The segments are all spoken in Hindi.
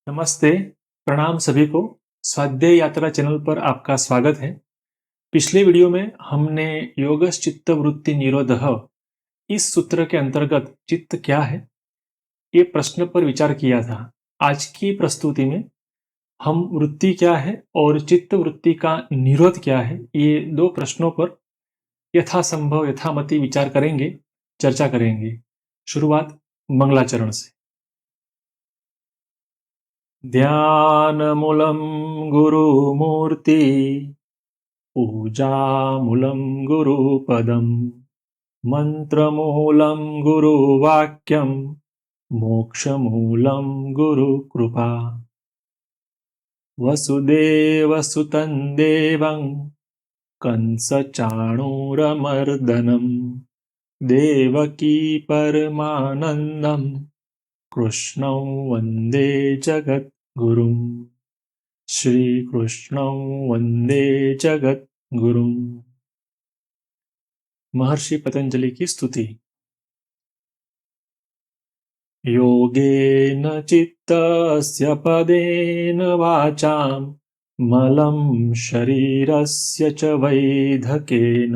नमस्ते, प्रणाम सभी को। स्वाध्याय यात्रा चैनल पर आपका स्वागत है। पिछले वीडियो में हमने योगश् चित्त वृत्ति निरोधः इस सूत्र के अंतर्गत चित्त क्या है, ये प्रश्न पर विचार किया था। आज की प्रस्तुति में हम वृत्ति क्या है और चित्त वृत्ति का निरोध क्या है, ये दो प्रश्नों पर यथासंभव यथामति विचार करेंगे, चर्चा करेंगे। शुरुआत मंगलाचरण से। ध्यानमूलं गुरुमूर्ति पूजामूलं गुरुपदम् मन्त्रमूलं गुरुवाक्यं मोक्षमूलं गुरुकृपा वसुदेवसुतं देवं कंसचाणूरमर्दनं देवकी परमानन्दं कृष्णं वन्दे जगद्गुरुम्। श्रीकृष्णं वन्दे जगद्गुरुम्। महर्षि पतंजलि की स्तुति। योगेन चित्तस्य पदेन वाचां मलं शरीरस्य च वैधकेन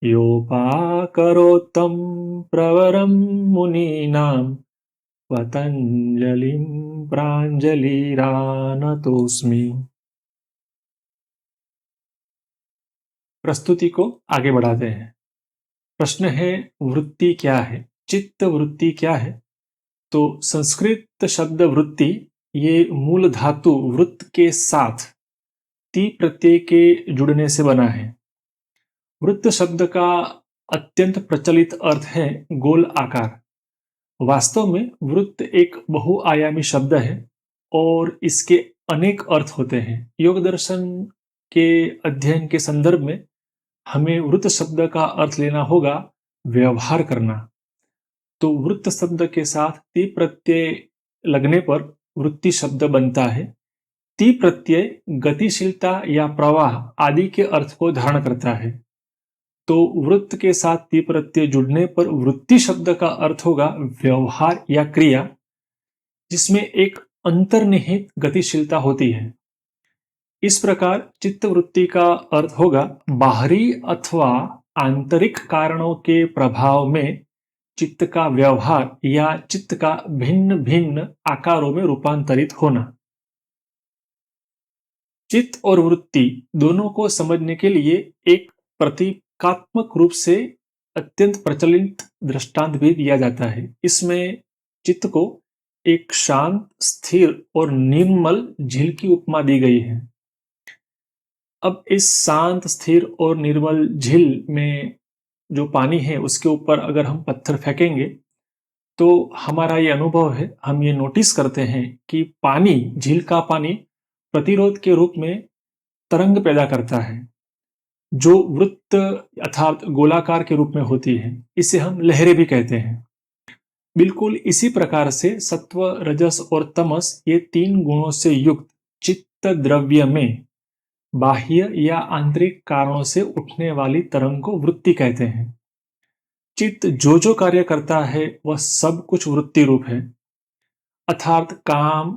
योपाकरोत्तं प्रवरं मुनीनां पतंजलिं प्राञ्जलिरानतोऽस्मि। प्रस्तुति को आगे बढ़ाते हैं। प्रश्न है, वृत्ति क्या है, चित्त वृत्ति क्या है? तो संस्कृत शब्द वृत्ति ये मूल धातु वृत्त के साथ ती प्रत्यय के जुड़ने से बना है। वृत्त शब्द का अत्यंत प्रचलित अर्थ है गोल आकार। वास्तव में वृत्त एक बहुआयामी शब्द है और इसके अनेक अर्थ होते हैं। योग दर्शन के अध्ययन के संदर्भ में हमें वृत्त शब्द का अर्थ लेना होगा व्यवहार करना। तो वृत्त शब्द के साथ ती प्रत्यय लगने पर वृत्ति शब्द बनता है। ती प्रत्यय गतिशीलता या प्रवाह आदि के अर्थ को धारण करता है। तो वृत्त के साथ ती प्रत्यय जुड़ने पर वृत्ति शब्द का अर्थ होगा व्यवहार या क्रिया, जिसमें एक अंतर्निहित गतिशीलता होती है। इस प्रकार चित्त वृत्ति का अर्थ होगा बाहरी अथवा आंतरिक कारणों के प्रभाव में चित्त का व्यवहार या चित्त का भिन्न भिन्न आकारों में रूपांतरित होना। चित्त और वृत्ति दोनों को समझने के लिए एक प्रतीकात्मक रूप से अत्यंत प्रचलित दृष्टांत भी दिया जाता है। इसमें चित्त को एक शांत, स्थिर और निर्मल झील की उपमा दी गई है। अब इस शांत, स्थिर और निर्मल झील में जो पानी है उसके ऊपर अगर हम पत्थर फेंकेंगे तो हमारा ये अनुभव है, हम ये नोटिस करते हैं कि पानी, झील का पानी प्रतिरोध के रूप में तरंग पैदा करता है जो वृत्त अर्थात गोलाकार के रूप में होती है। इसे हम लहरें भी कहते हैं। बिल्कुल इसी प्रकार से सत्व, रजस और तमस ये तीन गुणों से युक्त चित्त द्रव्य में बाह्य या आंतरिक कारणों से उठने वाली तरंग को वृत्ति कहते हैं। चित्त जो जो कार्य करता है वह सब कुछ वृत्ति रूप है, अर्थात काम,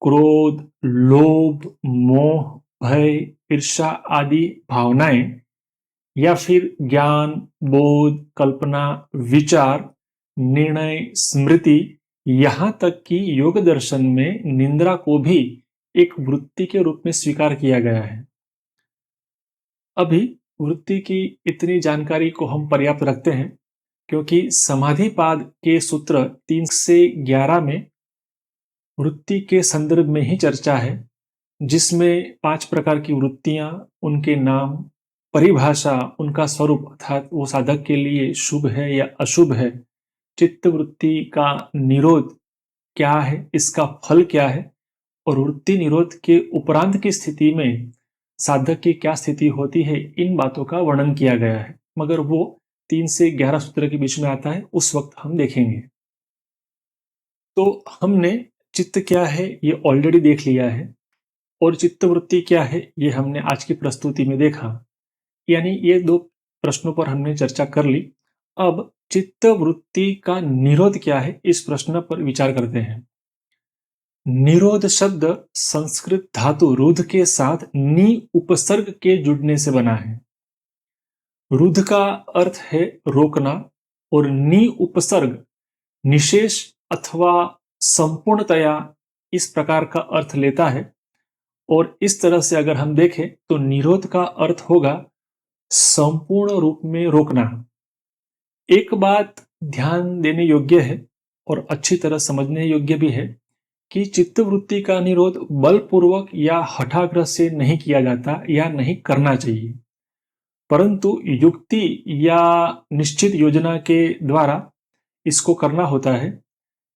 क्रोध, लोभ, मोह, भय, ईर्ष्या आदि भावनाएं या फिर ज्ञान, बोध, कल्पना, विचार, निर्णय, स्मृति, यहां तक कि योग दर्शन में निंद्रा को भी एक वृत्ति के रूप में स्वीकार किया गया है। अभी वृत्ति की इतनी जानकारी को हम पर्याप्त रखते हैं क्योंकि समाधिपाद के सूत्र 3 से 11 में वृत्ति के संदर्भ में ही चर्चा है, जिसमें 5 प्रकार की वृत्तियां, उनके नाम, परिभाषा, उनका स्वरूप अर्थात वो साधक के लिए शुभ है या अशुभ है, चित्त वृत्ति का निरोध क्या है, इसका फल क्या है और वृत्ति निरोध के उपरांत की स्थिति में साधक की क्या स्थिति होती है, इन बातों का वर्णन किया गया है। मगर वो 3 से 11 सूत्र के बीच में आता है, उस वक्त हम देखेंगे। तो हमने चित्त क्या है ये ऑलरेडी देख लिया है और चित्त वृत्ति क्या है ये हमने आज की प्रस्तुति में देखा। यानी ये दो प्रश्नों पर हमने चर्चा कर ली। अब चित्त वृत्ति का निरोध क्या है, इस प्रश्न पर विचार करते हैं। निरोध शब्द संस्कृत धातु रुध के साथ नी उपसर्ग के जुड़ने से बना है। रुध का अर्थ है रोकना और नी उपसर्ग निशेष अथवा संपूर्णतया इस प्रकार का अर्थ लेता है। और इस तरह से अगर हम देखें तो निरोध का अर्थ होगा संपूर्ण रूप में रोकना। एक बात ध्यान देने योग्य है और अच्छी तरह समझने योग्य भी है कि चित्तवृत्ति का निरोध बलपूर्वक या हठाग्रह से नहीं किया जाता या नहीं करना चाहिए, परंतु युक्ति या निश्चित योजना के द्वारा इसको करना होता है।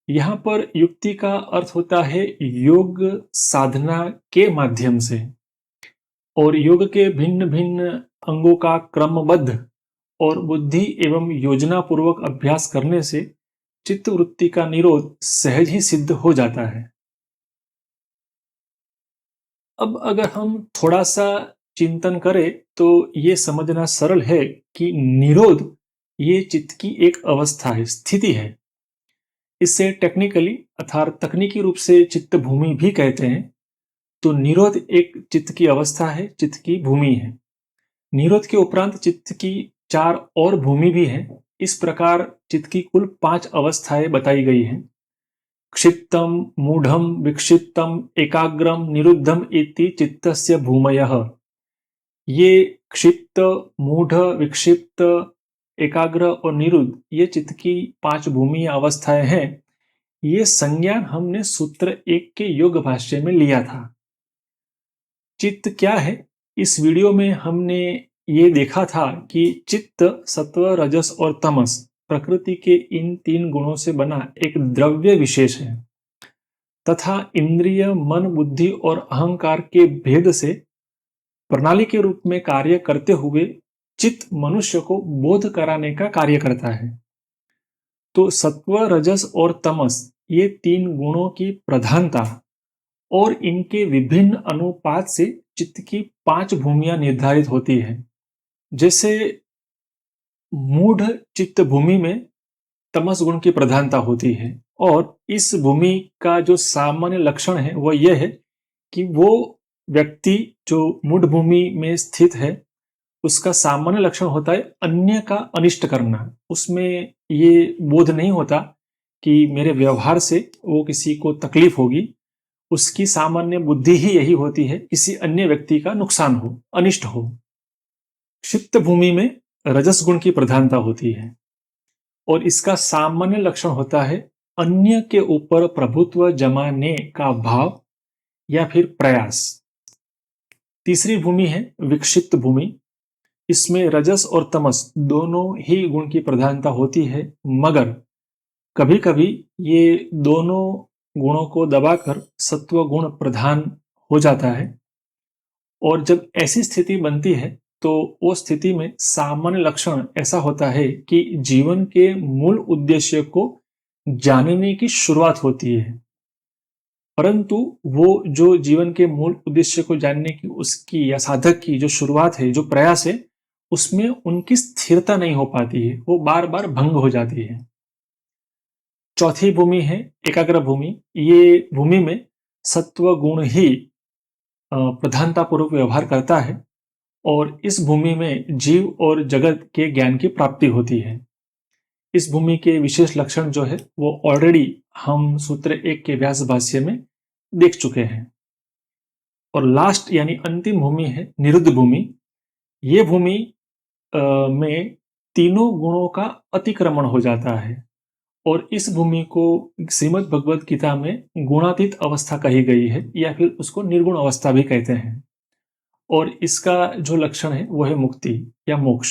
यहाँ पर युक्ति का अर्थ होता है योग साधना के माध्यम से, और योग के भिन्न भिन्न अंगों का क्रमबद्ध और बुद्धि एवं योजना पूर्वक अभ्यास करने से चित्तवृत्ति का निरोध सहज ही सिद्ध हो जाता है। अब अगर हम थोड़ा सा चिंतन करें तो ये समझना सरल है कि निरोध ये चित्त की एक अवस्था है, स्थिति है। इसे टेक्निकली अर्थात तकनीकी रूप से चित्त भूमि भी कहते हैं। तो निरोध एक चित्त की अवस्था है, चित्त की भूमि है। निरोध के उपरांत चित्त की 4 और भूमि भी हैं। इस प्रकार चित्त की कुल 5 अवस्थाएं बताई गई हैं। क्षिप्तम, मूढ़म, विक्षिप्तम, एकाग्रम, निरुद्धम इति चित्तस्य भूमयः। ये क्षिप्त, मूढ़, विक्षिप्त, एकाग्र और निरुद्ध ये चित्त की 5 भूमि अवस्थाएं हैं। ये संज्ञान हमने सूत्र 1 के योग भाष्य में लिया था। चित्त क्या है? इस वीडियो में हमने ये देखा था कि चित्त सत्व, रजस और तमस प्रकृति के इन 3 गुणों से बना एक द्रव्य विशेष है तथा इंद्रिय, मन, बुद्धि और अहंकार के भेद से प्रणाली के रूप में कार्य करते हुए चित्त मनुष्य को बोध कराने का कार्य करता है। तो सत्व, रजस और तमस ये 3 गुणों की प्रधानता और इनके विभिन्न अनुपात से चित्त की 5 भूमियां निर्धारित होती है। जैसे मूढ़ चित्त भूमि में तमस गुण की प्रधानता होती है, और इस भूमि का जो सामान्य लक्षण है वह यह है कि वो व्यक्ति जो मूढ़ भूमि में स्थित है उसका सामान्य लक्षण होता है अन्य का अनिष्ट करना। उसमें ये बोध नहीं होता कि मेरे व्यवहार से वो किसी को तकलीफ होगी। उसकी सामान्य बुद्धि ही यही होती है किसी अन्य व्यक्ति का नुकसान हो, अनिष्ट हो। क्षिप्त भूमि में रजस गुण की प्रधानता होती है और इसका सामान्य लक्षण होता है अन्य के ऊपर प्रभुत्व जमाने का भाव या फिर प्रयास। तीसरी भूमि है विक्षिप्त भूमि। इसमें रजस और तमस दोनों ही गुण की प्रधानता होती है, मगर कभी कभी ये दोनों गुणों को दबाकर सत्व गुण प्रधान हो जाता है। और जब ऐसी स्थिति बनती है तो वो स्थिति में सामान्य लक्षण ऐसा होता है कि जीवन के मूल उद्देश्य को जानने की शुरुआत होती है, परंतु वो जो जीवन के मूल उद्देश्य को जानने की उसकी या साधक की जो शुरुआत है, जो प्रयास है, उसमें उनकी स्थिरता नहीं हो पाती है, वो बार बार भंग हो जाती है। चौथी भूमि है एकाग्र भूमि। ये भूमि में सत्व गुण ही प्रधानता पूर्वक व्यवहार करता है और इस भूमि में जीव और जगत के ज्ञान की प्राप्ति होती है। इस भूमि के विशेष लक्षण जो है वो ऑलरेडी हम सूत्र 1 के व्यास भाष्य में देख चुके हैं। और लास्ट यानी अंतिम भूमि है निरुद्ध भूमि। ये भूमि में तीनों गुणों का अतिक्रमण हो जाता है और इस भूमि को श्रीमद् भगवद गीता में गुणातीत अवस्था कही गई है या फिर उसको निर्गुण अवस्था भी कहते हैं। और इसका जो लक्षण है वो है मुक्ति या मोक्ष।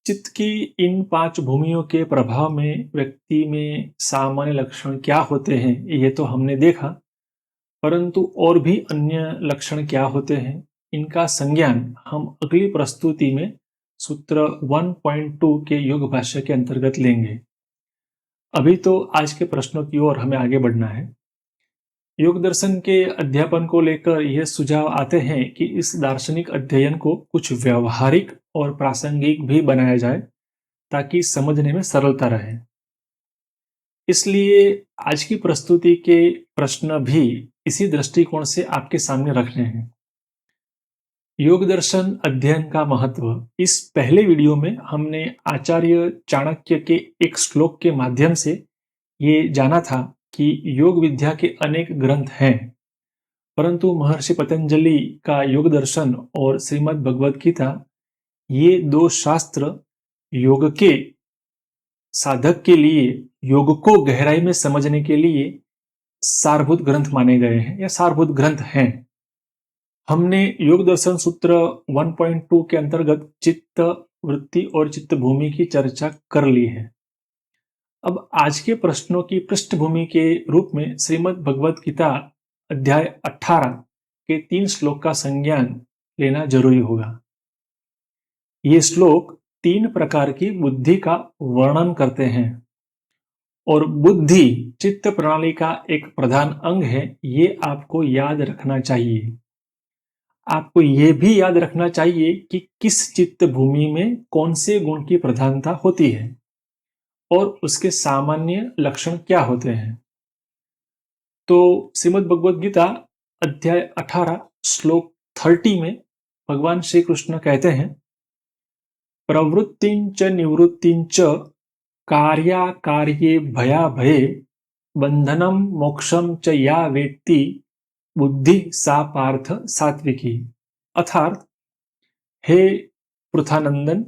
चित्त की इन 5 भूमियों के प्रभाव में व्यक्ति में सामान्य लक्षण क्या होते हैं ये तो हमने देखा, परंतु और भी अन्य लक्षण क्या होते हैं इनका संज्ञान हम अगली प्रस्तुति में सूत्र 1.2 के योग भाष्य के अंतर्गत लेंगे। अभी तो आज के प्रश्नों की ओर हमें आगे बढ़ना है। योग दर्शन के अध्यापन को लेकर यह सुझाव आते हैं कि इस दार्शनिक अध्ययन को कुछ व्यवहारिक और प्रासंगिक भी बनाया जाए ताकि समझने में सरलता रहे। इसलिए आज की प्रस्तुति के प्रश्न भी इसी दृष्टिकोण से आपके सामने रखने हैं। योग दर्शन अध्ययन का महत्व। इस पहले वीडियो में हमने आचार्य चाणक्य के एक श्लोक के माध्यम से ये जाना था कि योग विद्या के अनेक ग्रंथ हैं, परंतु महर्षि पतंजलि का योग दर्शन और श्रीमद् भगवद गीता, ये दो शास्त्र योग के साधक के लिए, योग को गहराई में समझने के लिए सारभूत ग्रंथ माने गए हैं या सारभूत ग्रंथ हैं। हमने योग दर्शन सूत्र 1.2 के अंतर्गत चित्त वृत्ति और चित्त भूमि की चर्चा कर ली है। अब आज के प्रश्नों की पृष्ठभूमि के रूप में श्रीमद् भगवद गीता अध्याय 18 के 3 श्लोक का संज्ञान लेना जरूरी होगा। ये श्लोक 3 प्रकार की बुद्धि का वर्णन करते हैं और बुद्धि चित्त प्रणाली का एक प्रधान अंग है। ये आपको याद रखना चाहिए। आपको यह भी याद रखना चाहिए कि किस चित्त भूमि में कौन से गुण की प्रधानता होती है और उसके सामान्य लक्षण क्या होते हैं। तो श्रीमद् भगवद गीता अध्याय 18 श्लोक 30 में भगवान श्री कृष्ण कहते हैं, प्रवृत्तिंच निवृत्तिंच कार्याकार्ये भयाभये बंधनम मोक्षम च या वेत्ति बुद्धि सा पार्थ सात्विकी। अर्थात, हे पृथानंदन,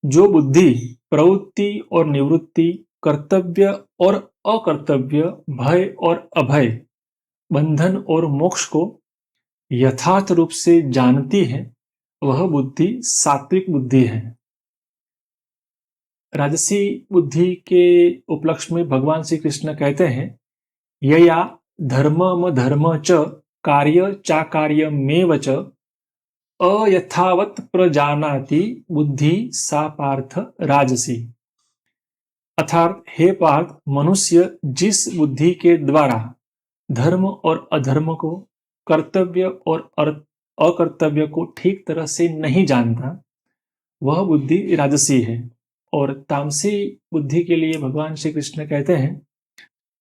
जो बुद्धि प्रवृत्ति और निवृत्ति, कर्तव्य और अकर्तव्य, भय और अभय, बंधन और मोक्ष को यथार्थ रूप से जानती है, वह बुद्धि सात्विक बुद्धि है। राजसी बुद्धि के उपलक्ष्य में भगवान श्री कृष्ण कहते हैं, यया धर्मम धर्म च कार्य चाकार्यमेव च अयथावत प्रजानाति बुद्धि सा पार्थ राजसी। अर्थात, हे पार्थ, मनुष्य जिस बुद्धि के द्वारा धर्म और अधर्म को, कर्तव्य और अकर्तव्य को ठीक तरह से नहीं जानता, वह बुद्धि राजसी है। और तामसी बुद्धि के लिए भगवान श्री कृष्ण कहते हैं,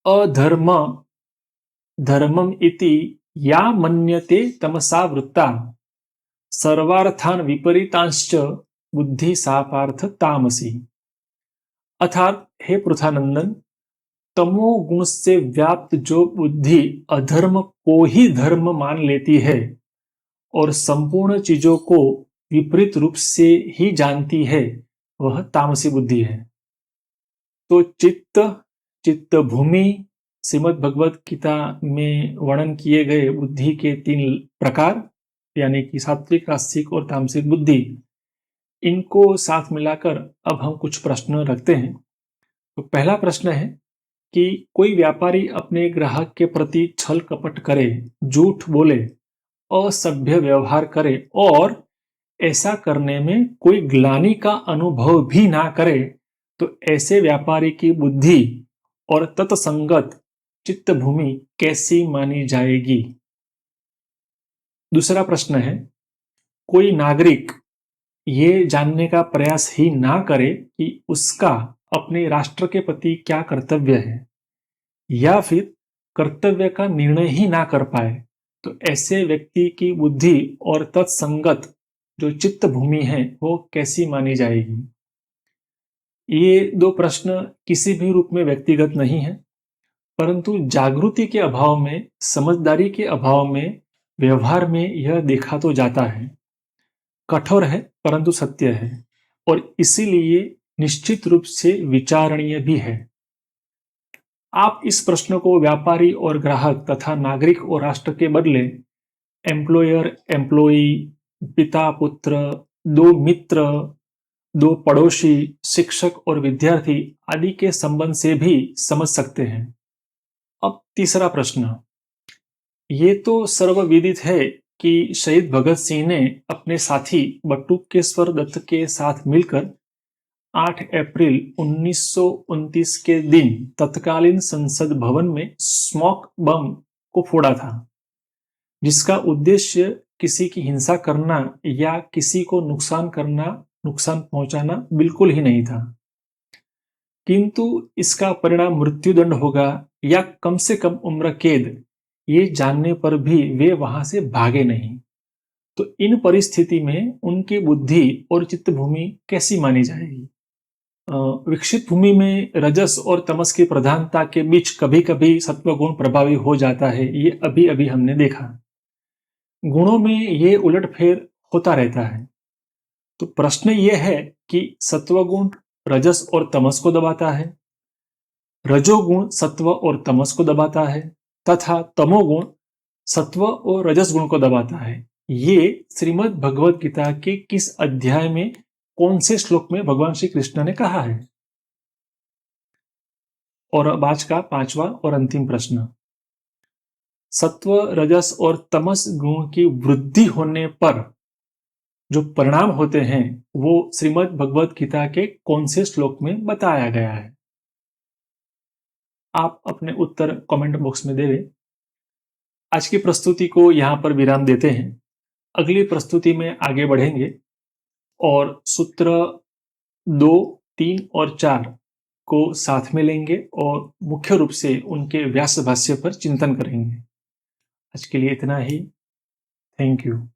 अधर्म धर्मम इति या मन्यते तमसा वृत्ता सर्वार्थान विपरीतांश्च बुद्धि सा पार्थ तामसी। अर्थात, हे पृथानंदन, तमो गुण से व्याप्त जो बुद्धि अधर्म को ही धर्म मान लेती है और संपूर्ण चीजों को विपरीत रूप से ही जानती है, वह तामसी बुद्धि है। तो चित्त भूमि श्रीमद् भगवद गीता में वर्णन किए गए बुद्धि के 3 प्रकार, यानी कि सात्विक, राजसिक और तामसिक बुद्धि, इनको साथ मिलाकर अब हम कुछ प्रश्न रखते हैं। तो पहला प्रश्न है कि कोई व्यापारी अपने ग्राहक के प्रति छल कपट करे, झूठ बोले, असभ्य व्यवहार करे और ऐसा करने में कोई ग्लानि का अनुभव भी ना करे, तो ऐसे व्यापारी की बुद्धि और तत्संगत चित्त भूमि कैसी मानी जाएगी। दूसरा प्रश्न है, कोई नागरिक ये जानने का प्रयास ही ना करे कि उसका अपने राष्ट्र के प्रति क्या कर्तव्य है, या फिर कर्तव्य का निर्णय ही ना कर पाए, तो ऐसे व्यक्ति की बुद्धि और तत्संगत जो चित्त भूमि है, वो कैसी मानी जाएगी। ये 2 प्रश्न किसी भी रूप में व्यक्तिगत नहीं है, परंतु जागृति के अभाव में, समझदारी के अभाव में व्यवहार में यह देखा तो जाता है। कठोर है परंतु सत्य है और इसीलिए निश्चित रूप से विचारणीय भी है। आप इस प्रश्न को व्यापारी और ग्राहक तथा नागरिक और राष्ट्र के बदले एम्प्लॉयर एम्प्लॉई, पिता पुत्र, 2 मित्र, 2 पड़ोसी, शिक्षक और विद्यार्थी आदि के संबंध से भी समझ सकते हैं। अब तीसरा प्रश्न, ये तो सर्वविदित है कि शहीद भगत सिंह ने अपने साथी बटुकेश्वर दत्त के साथ मिलकर 8 अप्रैल 1929 के दिन तत्कालीन संसद भवन में स्मोक बम को फोड़ा था, जिसका उद्देश्य किसी की हिंसा करना या किसी को नुकसान पहुंचाना बिल्कुल ही नहीं था। किंतु इसका परिणाम मृत्युदंड होगा या कम से कम उम्र कैद, ये जानने पर भी वे वहां से भागे नहीं। तो इन परिस्थिति में उनकी बुद्धि और चित्तभूमि कैसी मानी जाएगी? अ, विकसित भूमि में रजस और तमस की प्रधानता के बीच कभी-कभी सत्वगुण प्रभावी हो जाता है, ये अभी-अभी हमने देखा। गुणों में ये उलटफेर होता रहता है। तो प्रश्न ये है कि सत्वगुण रजस और तमस को दबाता है, रजोगुण सत्व और तमस को दबाता है तथा तमोगुण सत्व और रजस गुण को दबाता है। ये श्रीमद् भगवत गीता के किस अध्याय में कौन से श्लोक में भगवान श्री कृष्ण ने कहा है? और अब आज का पांचवा और अंतिम प्रश्न। सत्व रजस और तमस गुण की वृद्धि होने पर जो परिणाम होते हैं वो श्रीमद् भगवत गीता के कौन से श्लोक में बताया गया है? आप अपने उत्तर कमेंट बॉक्स में देवें। आज की प्रस्तुति को यहाँ पर विराम देते हैं। अगली प्रस्तुति में आगे बढ़ेंगे और सूत्र 2, 3 और 4 को साथ में लेंगे और मुख्य रूप से उनके व्यास भाष्य पर चिंतन करेंगे। आज के लिए इतना ही। Thank you.